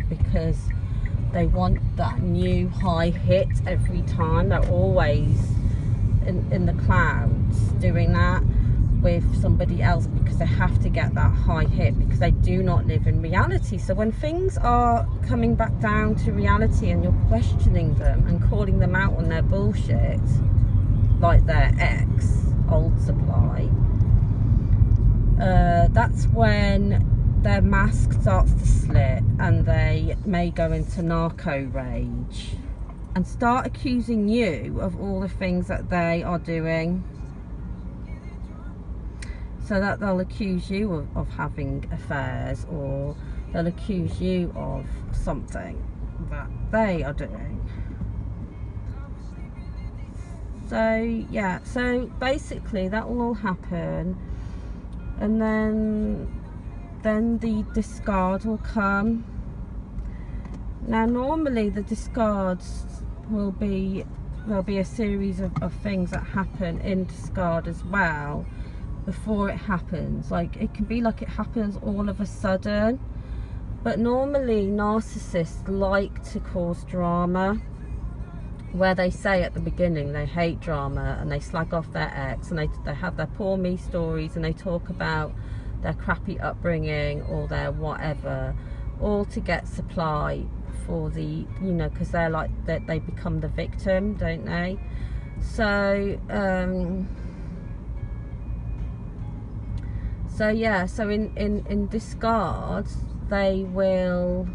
because they want that new high hit every time. They're always in the clouds doing that with somebody else because they have to get that high hit, because they do not live in reality. So when things are coming back down to reality and you're questioning them and calling them out on their bullshit, like their ex, old supply, that's when their mask starts to slip and they may go into narco rage and start accusing you of all the things that they are doing. So that they'll accuse you of having affairs, or they'll accuse you of something that they are doing. So yeah, so basically that will all happen, and then the discard will come. Now normally the discards will be, there'll be a series of things that happen in discard as well before it happens. Like it can be like it happens all of a sudden, but normally narcissists like to cause drama, where they say at the beginning they hate drama and they slag off their ex and they have their poor me stories and they talk about their crappy upbringing or their whatever, all to get supply for the, you know, because they're like that, they become the victim, don't they? So so yeah, so in discard they will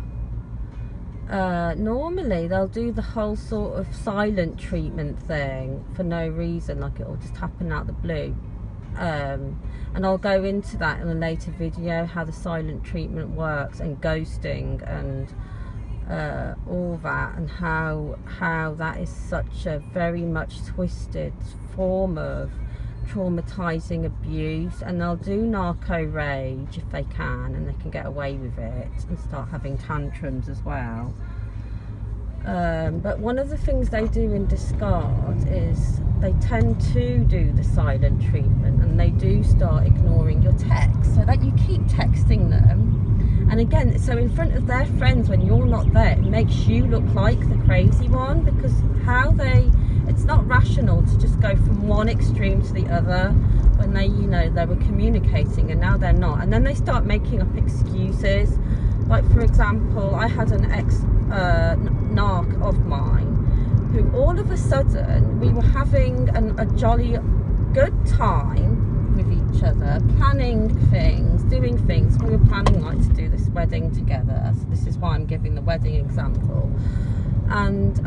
normally they'll do the whole sort of silent treatment thing for no reason, like it'll just happen out of the blue. And I'll go into that in a later video, how the silent treatment works, and ghosting and all that, and how that is such a very much twisted form of traumatizing abuse. And they'll do narco rage if they can, and they can get away with it, and start having tantrums as well. But one of the things they do in discard is they tend to do the silent treatment, and they do start ignoring your texts, so that you keep texting them. And again, so in front of their friends when you're not there, it makes you look like the crazy one, because it's not rational to just go from one extreme to the other when they, you know, they were communicating and now they're not. And then they start making up excuses. Like for example, I had an narc of mine who all of a sudden, we were having a jolly good time with each other, planning things, doing things. We were planning like to do this wedding together, so this is why I'm giving the wedding example. And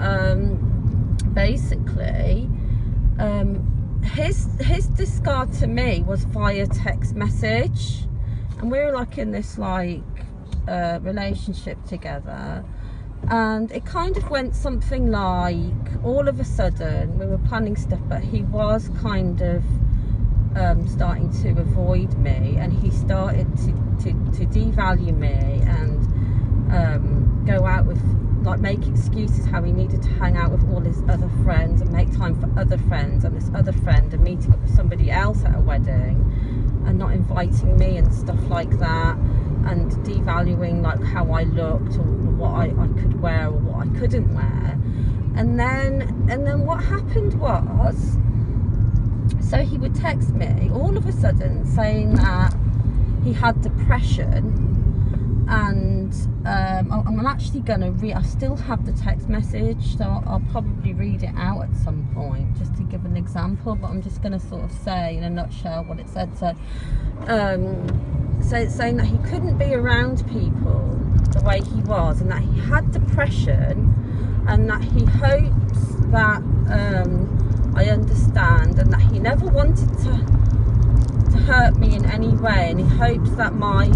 basically his discard to me was via text message, and we were like in this like relationship together, and it kind of went something like, all of a sudden we were planning stuff, but he was kind of starting to avoid me, and he started to devalue me and go out with, like, make excuses how he needed to hang out with all his other friends and make time for other friends, and this other friend, and meeting up with somebody else at a wedding and not inviting me and stuff like that, and devaluing like how I looked or what I could wear or what I couldn't wear. And then what happened was, so he would text me all of a sudden saying that he had depression. And I'm actually gonna I still have the text message, so I'll probably read it out at some point just to give an example, but I'm just gonna sort of say in a nutshell what it said. So it's saying that he couldn't be around people the way he was, and that he had depression, and that he hopes that I understand, and that he never wanted to hurt me in any way, and he hopes that my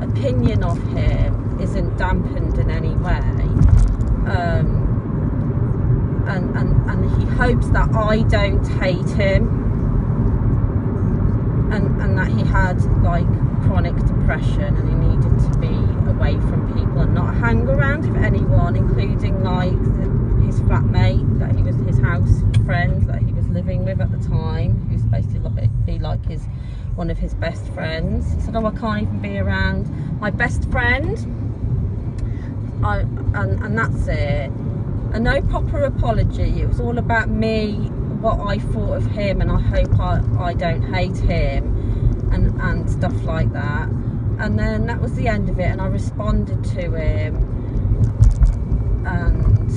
opinion of him isn't dampened in any way, and he hopes that I don't hate him, and that he had like chronic depression, and he needed to be away from people and not hang around with anyone, including like his flatmate, that he was his house friend that he was living with at the time, who's supposed to be like one of his best friends. He said, oh, I can't even be around my best friend. and that's it. And no proper apology. It was all about me, what I thought of him, and I hope I don't hate him, and stuff like that. And then that was the end of it, and I responded to him, and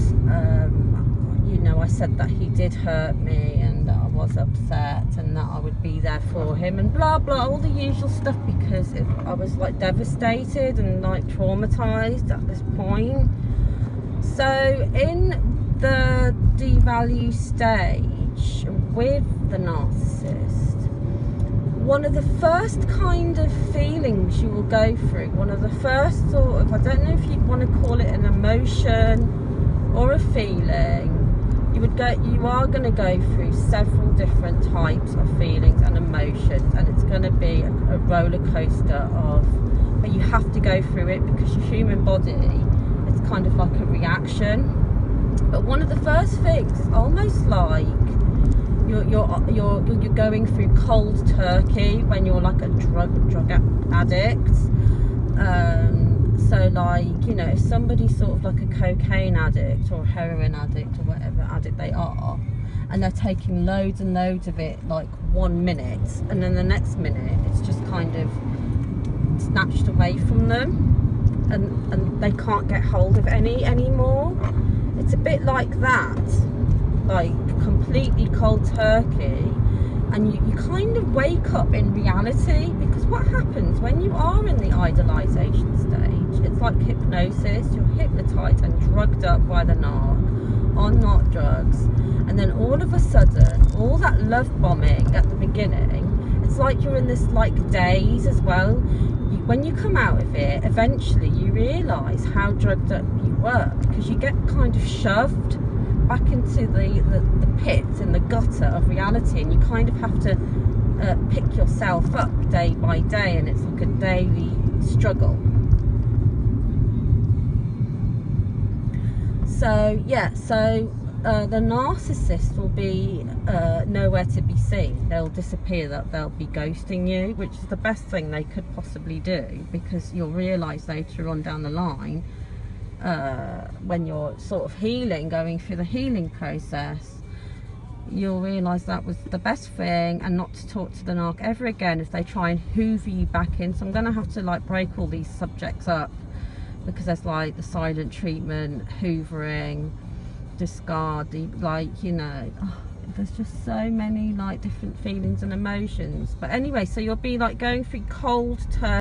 you know, I said that he did hurt me and that I was upset and that I would be there for him and blah blah, all the usual stuff, because I was like devastated and like traumatized at this point. So in the devalue stage with the narcissist, one of the first kind of feelings you will go through, one of the first sort of, I don't know if you'd want to call it an emotion or a feeling, you are going to go through several different types of feelings and emotions, and it's going to be a roller coaster but you have to go through it because your human body, it's kind of like a reaction. But one of the first things is almost like you're going through cold turkey when you're like a drug addict. So like, you know, if somebody's sort of like a cocaine addict or a heroin addict or whatever addict they are, and they're taking loads and loads of it like 1 minute, and then the next minute it's just kind of snatched away from them, and they can't get hold of any anymore. It's a bit like that, like completely cold turkey, and you kind of wake up in reality, because what happens when you are in the idealization stage, it's like hypnosis. You're hypnotized and drugged up by the narc on narc drugs, and then all of a sudden, all that love bombing at the beginning, it's like you're in this like daze as well. When you come out of it, eventually you realise how drugged up you were, because you get kind of shoved back into the pit and the gutter of reality, and you kind of have to pick yourself up day by day, and it's like a daily struggle. So yeah, the narcissist will be nowhere to be seen. They'll disappear, they'll be ghosting you, which is the best thing they could possibly do, because you'll realise later on down the line, when you're sort of healing, going through the healing process, you'll realise that was the best thing, and not to talk to the narc ever again if they try and hoover you back in. So I'm going to have to like break all these subjects up, because there's like the silent treatment, hoovering, discard, like, you know, there's just so many like different feelings and emotions. But anyway, so you'll be like going through cold turkey